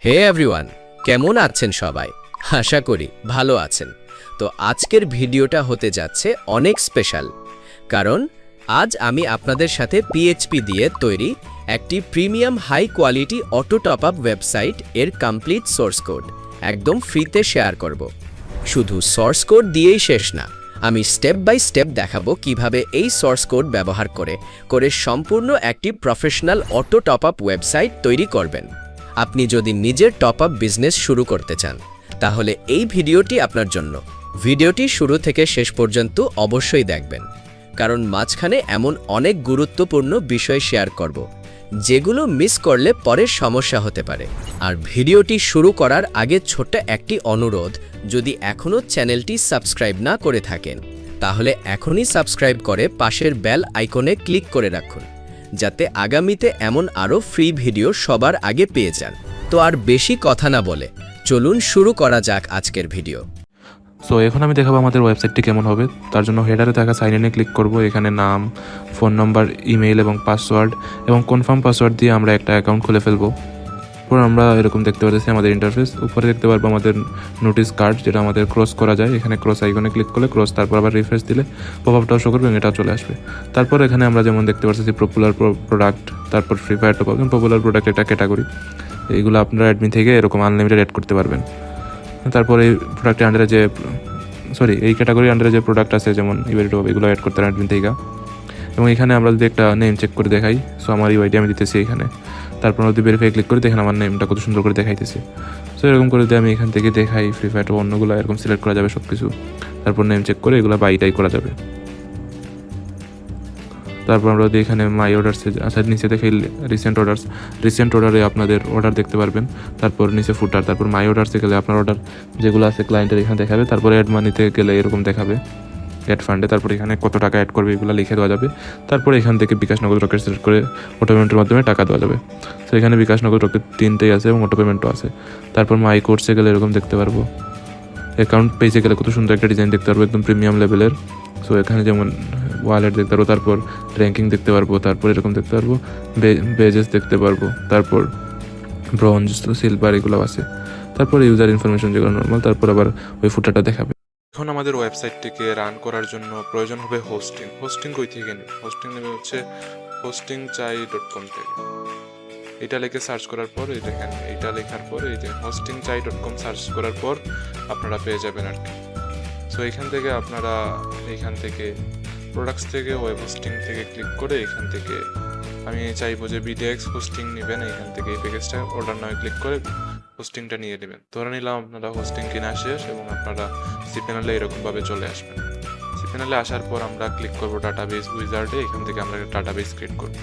হে everyone, কেমন আছেন সবাই? আশা করি ভালো আছেন। তো আজকের ভিডিওটা হতে যাচ্ছে অনেক স্পেশাল, কারণ আজ আমি আপনাদের সাথে পিএইচপি দিয়ে তৈরি একটি premium high quality auto top up website এর কমপ্লিট সোর্স কোড একদম ফ্রিতে শেয়ার করব। শুধু সোর্স কোড দিয়েই শেষ না, আমি স্টেপ বাই স্টেপ দেখাবো কিভাবে এই সোর্স কোড ব্যবহার করে সম্পূর্ণ একটি professional auto top up website তৈরি করবেন। আপনি যদি নিজের টপ আপ বিজনেস শুরু করতে চান, তাহলে এই ভিডিওটি আপনার জন্য। ভিডিওটি শুরু থেকে শেষ পর্যন্ত অবশ্যই দেখবেন, কারণ মাঝখানে এমন অনেক গুরুত্বপূর্ণ বিষয় শেয়ার করব যেগুলো মিস করলে পরে সমস্যা হতে পারে। আর ভিডিওটি শুরু করার আগে ছোট্ট একটি অনুরোধ, যদি এখনও চ্যানেলটি সাবস্ক্রাইব না করে থাকেন, তাহলে এখনই সাবস্ক্রাইব করে পাশের বেল আইকনে ক্লিক করে রাখুন, যাতে আগামীতে এমন আরও ফ্রি ভিডিও সবার আগে পেয়ে যান। তো আর বেশি কথা না বলে চলুন শুরু করা যাক আজকের ভিডিও। সো এখন আমি দেখাবো আমাদের ওয়েবসাইটটি কেমন হবে। তার জন্য হেডারে থাকা সাইন ইনে ক্লিক করব। এখানে নাম, ফোন নম্বর, ইমেইল এবং পাসওয়ার্ড এবং কনফার্ম পাসওয়ার্ড দিয়ে আমরা একটা অ্যাকাউন্ট খুলে ফেলবো। তারপর আমরা এরকম দেখতে পাচ্ছি আমাদের ইন্টারফেস। উপরে দেখতে পারবো আমাদের নোটিস কার্ড, যেটা আমাদের ক্রস করা যায়। এখানে ক্রস আইকনে ক্লিক করলে ক্রস, তারপর আবার রিফ্রেশ দিলে পপ আপটাও শো করবে এবং এটা চলে আসবে। তারপর এখানে আমরা যেমন দেখতে পাচ্ছি পপুলার প্রোডাক্ট, তারপর free fire top up. Popular product এটা ক্যাটাগরি, এইগুলো আপনারা অ্যাডমিন থেকে এরকম আনলিমিটেড অ্যাড করতে পারবেন। তারপর এই প্রোডাক্টের আন্ডারে এই ক্যাটাগরির আন্ডারে যে প্রোডাক্ট আছে, যেমন ইভেন্ট টপ, এগুলো অ্যাড করতে পারেন অ্যাডমিন থেকে। এবং এখানে আমরা যদি একটা নেম চেক করে দেখাই, সো আমার ইউআইডি আমি দিতেছি এখানে। তারপর যদি ভেরিফাই ক্লিক করে দেখেন আমার নেমটা কত সুন্দর করে দেখাইতেছে। সো এরকম করে দিয়ে আমি এখান থেকে দেখাই ফ্রি ফায়ার টপ, অন্যগুলো এরকম সিলেক্ট করা যাবে সব কিছু। তারপর নেম চেক করে এগুলো বাইটাই করা যাবে। তারপর আমরা যদি এখানে মাই অর্ডারসে নিচে দেখে রিসেন্ট অর্ডারে আপনাদের অর্ডার দেখতে পারবেন। তারপর নিচে ফুটার, তারপর মাই অর্ডারসে গেলে আপনার অর্ডার যেগুলো আছে ক্লায়েন্টের এখানে দেখাবে। তারপর অ্যাড মানিতে গেলে এরকম দেখাবে অ্যাড ফান্ডে, তারপর এখানে কত টাকা অ্যাড করবে এগুলো লিখে দেওয়া যাবে। তারপর এখান থেকে বিকাশ নগদ রকেট সিলেক্ট করে অটো পেমেন্টের মাধ্যমে টাকা দেওয়া যাবে। তো এখানে বিকাশ নগদ রকেট 3টেই আছে এবং অটো পেমেন্টও আছে। তারপর মাই কোর্সে গেলে এরকম দেখতে পারবো। অ্যাকাউন্ট পেজে গেলে কত সুন্দর একটা ডিজাইন দেখতে পারবো, একদম প্রিমিয়াম লেভেলের। সো এখানে যেমন ওয়ালেট দেখতে পারবো, তারপর র্যাঙ্কিং দেখতে পারবো, তারপর এরকম দেখতে পারবো বেজেস দেখতে পারবো, তারপর ব্রোঞ্জ, সিলভার এগুলো আছে। তারপর ইউজার ইনফরমেশন যেগুলো নর্মাল, তারপর আবার ওই ফুটারটা দেখাবে। এখন আমাদের ওয়েবসাইটটিকে রান করার জন্য প্রয়োজন হবে হোস্টিং কই থেকে নেবে? হোস্টিং নেবে হচ্ছে hostingchai.com থেকে। এটা লিখে সার্চ করার পর এটা লেখার পর এই যে hostingchai.com সার্চ করার পর আপনারা পেয়ে যাবেন আর কি। সো এখান থেকে আপনারা প্রোডাক্টস থেকে ওয়েব হোস্টিং থেকে ক্লিক করে এখান থেকে আমি চাইবো যে বিডিএক্স হোস্টিং নেবেন। এখান থেকে এই প্যাকেজটা অর্ডার নাও ক্লিক করে হোস্টিংটা নিয়ে নেবেন। ধরে নিলাম আপনারা হোস্টিং কিনা শেষ এবং আপনারা সিপ্যানেলে এরকমভাবে চলে আসবেন। সিপ্যানেলে আসার পর আমরা ক্লিক করবো ডাটাবেস উইজার্ডে। এখান থেকে আমরা ডাটাবেস ক্রিয়েট করবো।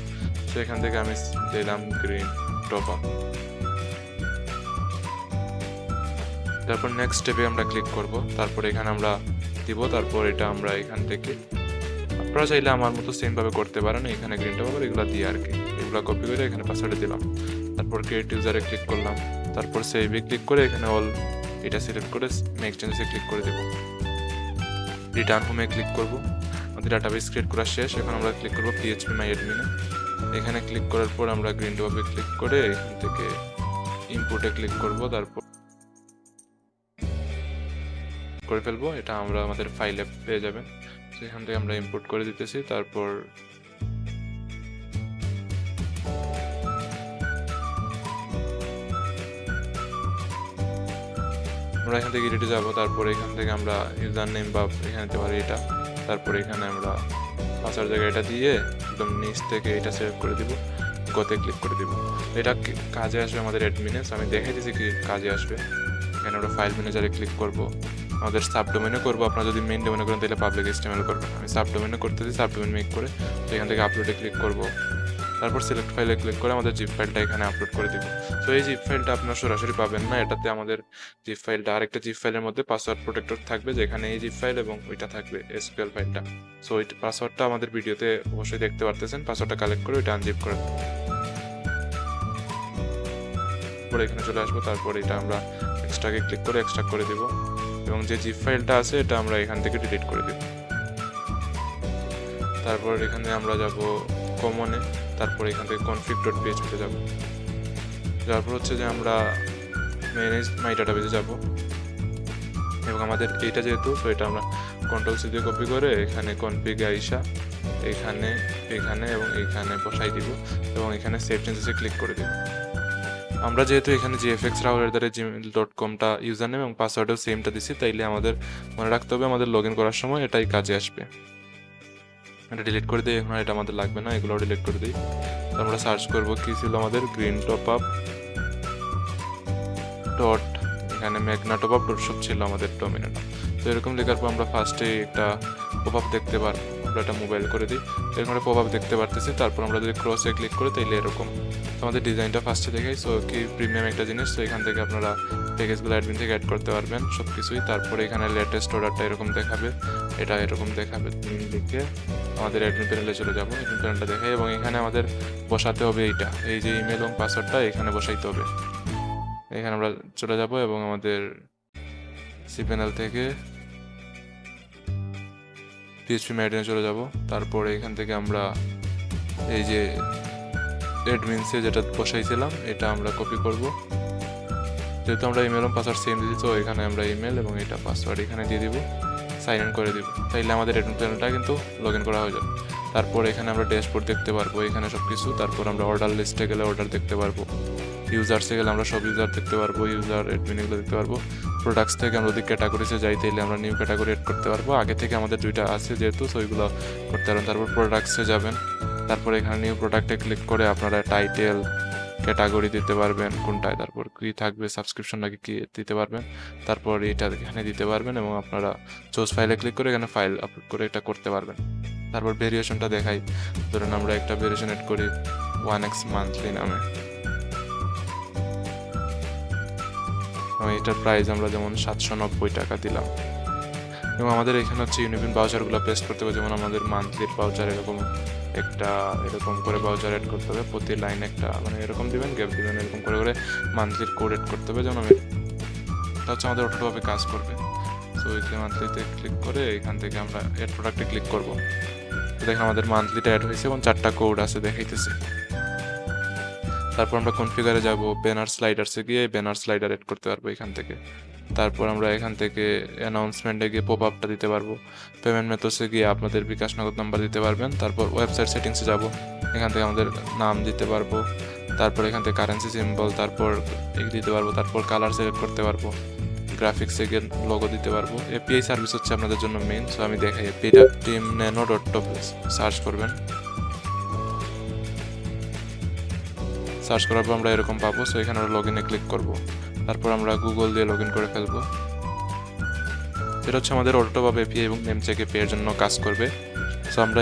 তো এখান থেকে আমি দিলাম গ্রিন টপ আপ। তারপর নেক্সট স্টেপে আমরা ক্লিক করব। তারপর এখানে আমরা দিব, তারপর এটা আমরা এখান থেকে আপনারা চাইলে আমার মতো সেম ভাবে করতে পারেন। এখানে গ্রিন টপ আপ এগুলো দিয়ে আর কি, এগুলো কপি করে এখানে পাসওয়ার্ডে দিলাম। তারপর ক্রিয়েট ইউজারে ক্লিক করলাম, তারপর সেভে ক্লিক করে এখানে অল এটা সিলেক্ট করে মেক চেঞ্জে ক্লিক করে দেব। রিটার্ন হোমে ক্লিক করব। আমাদের ডাটাবেস ক্রিয়েট করা শেষ। এখন আমরা ক্লিক করব পিএইচপি মাই অ্যাডমিনে। এখানে ক্লিক করার পর আমরা গ্রিন টপ আপে ক্লিক করে এখান থেকে ইনপুটে ক্লিক করব, তারপর করে ফেলবো। এটা আমরা আমাদের ফাইলে পেয়ে যাবেন। এখান থেকে আমরা ইম্পোর্ট করে দিতেছি। তারপর আমরা এখান থেকে এডিটে যাব। তারপর এখান থেকে আমরা ইউজার নেম বা এখানে দিতে পারি এটা। তারপর এখানে আমরা পাসওয়ার্ড জায়গায় এটা দিয়ে একদম নিচ থেকে এটা সিলেক্ট করে দিব, গোতে ক্লিক করে দিব। এটা কাজে আসবে আমাদের অ্যাডমিনে। আমি দেখাই দিয়েছি কি কাজে আসবে। এখানে আমরা ফাইল ম্যানেজারে ক্লিক করব। আমাদের সাবডোমেনে করবো। আপনারা যদি মেইন ডোমেনে করেন তাহলে পাবলিক HTML করবেন। আমি সাবডোমেনে করতেছি, সাবডোমেন মেক করে এখান থেকে আপলোডে ক্লিক করব। তারপর সিলেক্ট ফাইলে ক্লিক করে আমাদের জিপ ফাইলটা এখানে আপলোড করে দিব। সো এই জিপ ফাইলটা আপনারা সরাসরি পাবেন না, এটাতে আমাদের জিপ ফাইলটা আরেকটা জিপ ফাইলের মধ্যে পাসওয়ার্ড প্রোটেক্টর থাকবে, যেখানে এই জিপ ফাইল এবং ওইটা থাকবে SQL ফাইলটা। সো ওই পাসওয়ার্ডটা আমাদের ভিডিওতে অবশ্যই দেখতে পারতেছেন। পাসওয়ার্ডটা কালেক্ট করে ওইটা আনজিপ করে পরে এখানে চলে আসবো। তারপর এটা আমরা এক্সট্রাকে ক্লিক করে এক্সট্রাক্ট করে দিব এবং যে জিপ ফাইলটা আছে এটা আমরা এখান থেকে ডিলিট করে দিব। তারপর এখানে আমরা যাব কমনে, তারপর এখান থেকে config.php তে যাব। তারপর হচ্ছে যে আমরা ম্যানেজ মাই ডাটাবেজে যাব এবং আমাদের এইটা যেহেতু, তো এটা আমরা কন্ট্রোল-সি দিয়ে কপি করে এখানে কনফিগে আইসা এখানে এখানে এবং এইখানে বসাই দিব এবং এখানে সেভ চেঞ্জেসে ক্লিক করে দিব। আমরা যেহেতু এখানে gfxrahul@gmail.com ইউজার নেম এবং পাসওয়ার্ডেও সেমটা দিছি, তাইলে আমাদের মনে রাখতে হবে আমাদের লগ ইন করার সময় এটাই কাজে আসবে। এটা ডিলিট করে দিই, এখন এটা আমাদের লাগবে না, এগুলো ডিলিট করে দিই। তো আমরা সার্চ করব কি ছিল আমাদের গ্রিন টপ আপ ডট, এখানে মেঘনা টপ আপ ডট সব ছিল আমাদের ডোমেনের নাম। তো এরকম লেখার পর আমরা ফার্স্টে একটা পপ আপ দেখতে পারবো, আমরা এটা মোবাইল করে দিই, এরকম একটা পপ আপ দেখতে পারতেছি। তারপর আমরা যদি ক্রসে ক্লিক করি তাইলে এরকম আমাদের ডিজাইনটা ফার্স্টে দেখাই। সো কি প্রিমিয়াম একটা জিনিস, তো এখান থেকে আপনারা প্যাকেজগুলো অ্যাডমিন থেকে অ্যাড করতে পারবেন সব কিছুই। তারপরে এখানে লেটেস্ট অর্ডারটা এরকম দেখাবে, এটা এরকম দেখাবে, লিখে আমাদের অ্যাডমিন প্যানেলে চলে যাবো, অ্যাডমিন প্যানেলটা দেখাই এবং এখানে আমাদের বসাতে হবে এইটা, এই যে ইমেল এবং পাসওয়ার্ডটা এখানে বসাইতে হবে। এখানে আমরা চলে যাব এবং আমাদের সি প্যানেল থেকে পিএইচপি ম্যাডিনে চলে যাব। তারপরে এখান থেকে আমরা এই যে অ্যাডমিনসে যেটা বসাইছিলাম এটা আমরা কপি করব, যেহেতু আমরা ইমেল এবং পাসওয়ার্ড সেম দিয়েছি, তো এখানে আমরা ইমেল এবং এটা পাসওয়ার্ড এখানে দিয়ে দিব, সাইন ইন করে দিব। তাইলে আমাদের অ্যাডমিন প্যানেলটা কিন্তু লগ ইন করা হয়ে যাবে। তারপর এখানে আমরা ড্যাশবোর্ড দেখতে পারবো, এখানে সব কিছু। তারপর আমরা অর্ডার লিস্টে গেলে অর্ডার দেখতে পারবো, ইউজার্সে গেলে আমরা সব ইউজার দেখতে পারবো, ইউজার অ্যাডমিন এগুলো দেখতে পারবো। প্রোডাক্টস থেকে আমরা যদি ক্যাটাগরিতে যাই তাইলে আমরা নিউ ক্যাটাগরি এড করতে পারবো, আগে থেকে আমাদের দুইটা আছে যেহেতু, সো ওইগুলো করতে পারবেন। তারপর প্রোডাক্টসে যাবেন, তারপর এখানে নিউ প্রোডাক্টে ক্লিক করে আপনারা টাইটেল ক্যাটাগরি দিতে পারবেন কোনটায়, তারপর কি থাকবে সাবস্ক্রিপশন নাকি কি দিতে পারবেন, তারপর এটা এখানে দিতে পারবেন এবং আপনারা চুজ ফাইলে ক্লিক করে এখানে ফাইল আপলোড করে এটা করতে পারবেন। তারপর ভেরিয়েশনটা দেখাই, ধরুন আমরা একটা ভেরিয়েশন এড করি 1x মান্থলি নামে, এটার প্রাইস আমরা যেমন 790 টাকা দিলাম এবং আমাদের এখানে হচ্ছে ইউনিপিন বাউচারগুলো পেস্ট করতে হবে, যেমন আমাদের মান্থলির বাউচার এরকম একটা এরকম করে বাউচার এড করতে হবে, প্রতি লাইন একটা মানে এরকম দিবেন, গ্যাপ দিবেন, এরকম করে করে মান্থলির কোড এড করতে হবে, যেমন এটা হচ্ছে আমাদের অটোভাবে কাজ করবে। সো উইকলি মান্থলিতে ক্লিক করে এখান থেকে আমরা এড প্রোডাক্টে ক্লিক করব, দেখেন আমাদের মান্থলিটা অ্যাড হয়েছে এবং 4টা কোড আছে দেখাইতেছে। তারপর আমরা কনফিগারে যাব, ব্যানার স্লাইডারসে গিয়ে ব্যানার স্লাইডার এড করতে পারবো এখান থেকে। তারপর আমরা এখান থেকে অ্যানাউন্সমেন্টে গিয়ে পপ আপটা দিতে পারবো, পেমেন্ট মেথডসে গিয়ে আপনাদের বিকাশ নগদ নাম্বার দিতে পারবেন। তারপর ওয়েবসাইট সেটিংসে যাব, এখান থেকে আমাদের নাম দিতে পারবো, তারপর এখান থেকে কারেন্সি সিম্বল, তারপর দিতে পারবো, তারপর কালার সিলেক্ট করতে পারবো, গ্রাফিক্সে গিয়ে লোগো দিতে পারবো। এপিআই সার্ভিস হচ্ছে আপনাদের জন্য মেইন, সো আমি দেখাই, API team nano dot top search করবেন, সার্চ করার পর আমরা এরকম পাবো। সো এখানে আমরা লগ ইনে ক্লিক করবো, তারপর আমরা গুগল দিয়ে লগ ইন করে ফেলবো। এটা হচ্ছে আমাদের অটোটপ এপিআই এবং নেম চেক এপিআই এর জন্য কাজ করবে। সো আমরা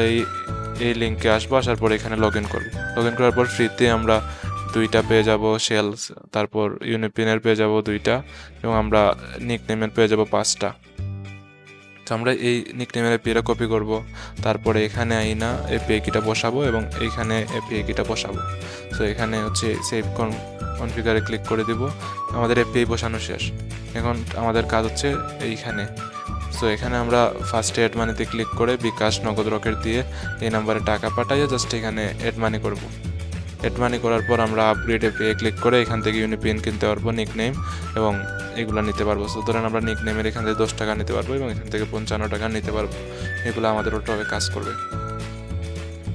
এই লিঙ্কে আসবো, আসার পর এখানে লগ ইন করবো। লগ ইন করার পর ফ্রিতে আমরা 2টা পেয়ে যাব শেলস, তারপর ইউনিপিনের পেয়ে যাব 2টা এবং আমরা নিকনেমের পেয়ে যাব 5টা। তো আমরা এই নিকনেমের এপিআইটা কপি করব, তারপরে এখানে আইনা এপিআই কিটা বসাবো এবং এইখানে এপিআই কিটা বসাবো। সো এখানে হচ্ছে সেভ কনফিগারে ক্লিক করে দিব, আমাদের এপিআই বসানো শেষ। এখন আমাদের কাজ হচ্ছে এইখানে, সো এখানে আমরা ফার্স্টে অ্যাড মানিতে ক্লিক করে বিকাশ নগদ রকেট দিয়ে এই নাম্বারে টাকা পাঠাইয়া জাস্ট এখানে অ্যাড মানি করব। অ্যাড মানি করার পর আমরা আপগ্রেড এপিআই ক্লিক করে এখান থেকে ইউনিপিন কিনতে পারবো, নিকনেম এবং এগুলো নিতে পারবো। সো ধরেন আমরা নিকনেমের এখান থেকে 10 টাকা নিতে পারবো এবং এখান থেকে 55 টাকা নিতে পারবো, এগুলো আমাদের ওটাভাবে কাজ করবে।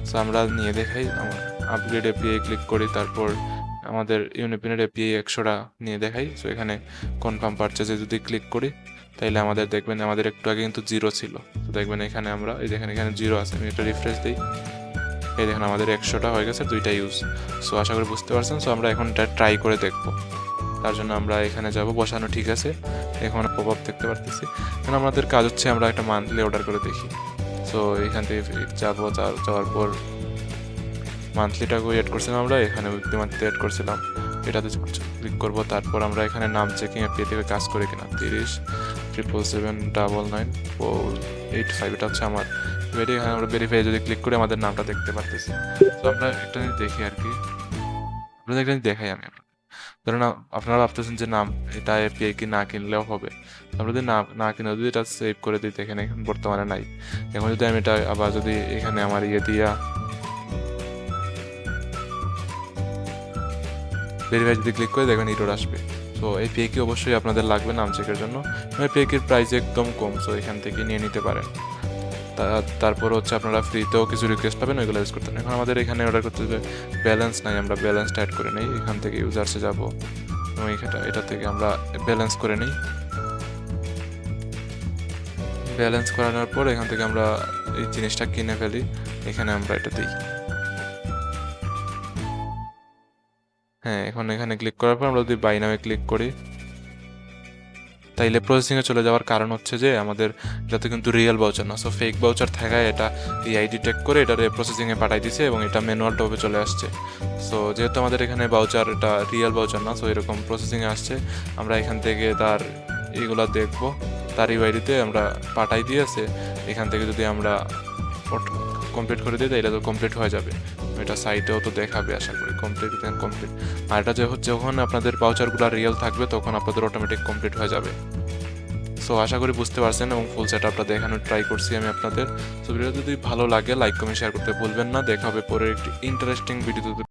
সো আমরা নিয়ে দেখাই, আপগ্রেড এপিআই ক্লিক করি, তারপর আমাদের ইউনিপিনের এপিআই 100টা নিয়ে দেখাই। সো এখানে কনফার্ম পারচেজে যদি ক্লিক করি তাইলে আমাদের দেখবেন আমাদের একটু আগে কিন্তু 0 ছিল, তো দেখবেন এখানে আমরা এই দেখেন এখানে 0 আছে, আমি একটা রিফ্রেশ দিই, এই দেখেন আমাদের 100টা হয়ে গেছে, 2টা ইউজ। সো আশা করি বুঝতে পারছেন। সো আমরা এখন এটা ট্রাই করে দেখবো, তার জন্য আমরা এখানে যাব, বসানো ঠিক আছে, এখন পপ আপ দেখতে পারতেছি। এখন আমাদের কাজ হচ্ছে আমরা একটা মান্থলি অর্ডার করে দেখি। সো এখান থেকে যাবো, যাওয়ার পর মান্থলিটাকে এড করছিলাম আমরা, এখানে উইকলি মান্থলি এড করছিলাম, এটাতে ক্লিক করবো। তারপর আমরা এখানে নাম চেকিং এপিআই থেকে কাজ করে কিনা 30777948 এটা হচ্ছে আমার এখানে আমরা ভেরিফাই যদি ক্লিক করে আমাদের নামটা দেখতে পারতেছি। তো আমরা একটা জিনিস দেখি আর কি, আপনাদের একটা জিনিস দেখাই আমি। ধরেন আপনারা ভাবতেছেন যে নাম এটা এপিআই কি না কিনলেও হবে, আমরা যদি না কিনে যদি এটা সেভ করে দিই, এখানে বর্তমানে নাই। এখন যদি আমি এটা আবার যদি এখানে আমার দিয়া ভেরিফাই যদি ক্লিক করে দেখবেন ইরোর আসবে। তো সো এই পেকি অবশ্যই আপনাদের লাগবে নাম চেকের জন্য। এই পেকির প্রাইস একদম কম, সো এখান থেকে নিয়ে নিতে পারেন। তারপর হচ্ছে আপনারা ফ্রিতেও কিছু রিকোয়েস্ট পাবেন, ওইগুলো ইউজ করতে। এখন আমাদের এখানে অর্ডার করতে যে ব্যালেন্স নাই, আমরা ব্যালেন্সটা অ্যাড করে নিই। এখান থেকে ইউজার্সে যাব এবং এটা থেকে আমরা ব্যালেন্স করে নিই। ব্যালেন্স করানোর পর এখান থেকে আমরা এই জিনিসটা কিনে ফেলি। এখানে আমরা এটা দিই। হ্যাঁ, এখন এখানে ক্লিক করার পর আমরা যদি বাই নামে ক্লিক করি, তাইলে প্রসেসিংয়ে চলে যাওয়ার কারণ হচ্ছে যে আমাদের এটাতে কিন্তু রিয়েল ভাউচার না, সো ফেক ভাউচার থাকায় এটা এই আইডি ট্যাগ করে এটারে প্রসেসিংয়ে পাঠাই দিছে এবং এটা ম্যানুয়াল টপে চলে আসছে। সো যেহেতু আমাদের এখানে ভাউচার এটা রিয়েল ভাউচার না, সো এরকম প্রসেসিংয়ে আসছে। আমরা এখান থেকে তার এইগুলা দেখবো, তার ইউআইডিতে আমরা পাঠাই দিয়েছে। এখান থেকে যদি আমরা কমপ্লিট করে দিই, এটা তো কমপ্লিট হয়ে যাবে। এটা সাইটেও তো দেখাবে, আশা করি কমপ্লিট কমপ্লিট। আর এটা যখন আপনাদের ভাউচারগুলো রিয়েল থাকবে তখন আপনাদের অটোমেটিক কমপ্লিট হয়ে যাবে। সো আশা করি বুঝতে পারছেন এবং ফুল সেটআপটা দেখানোর ট্রাই করছি আমি আপনাদের। সো ভিডিও যদি ভালো লাগে লাইক কমেন্ট শেয়ার করতে ভুলবেন না। দেখা হবে পরের একটি ইন্টারেস্টিং ভিডিওতে।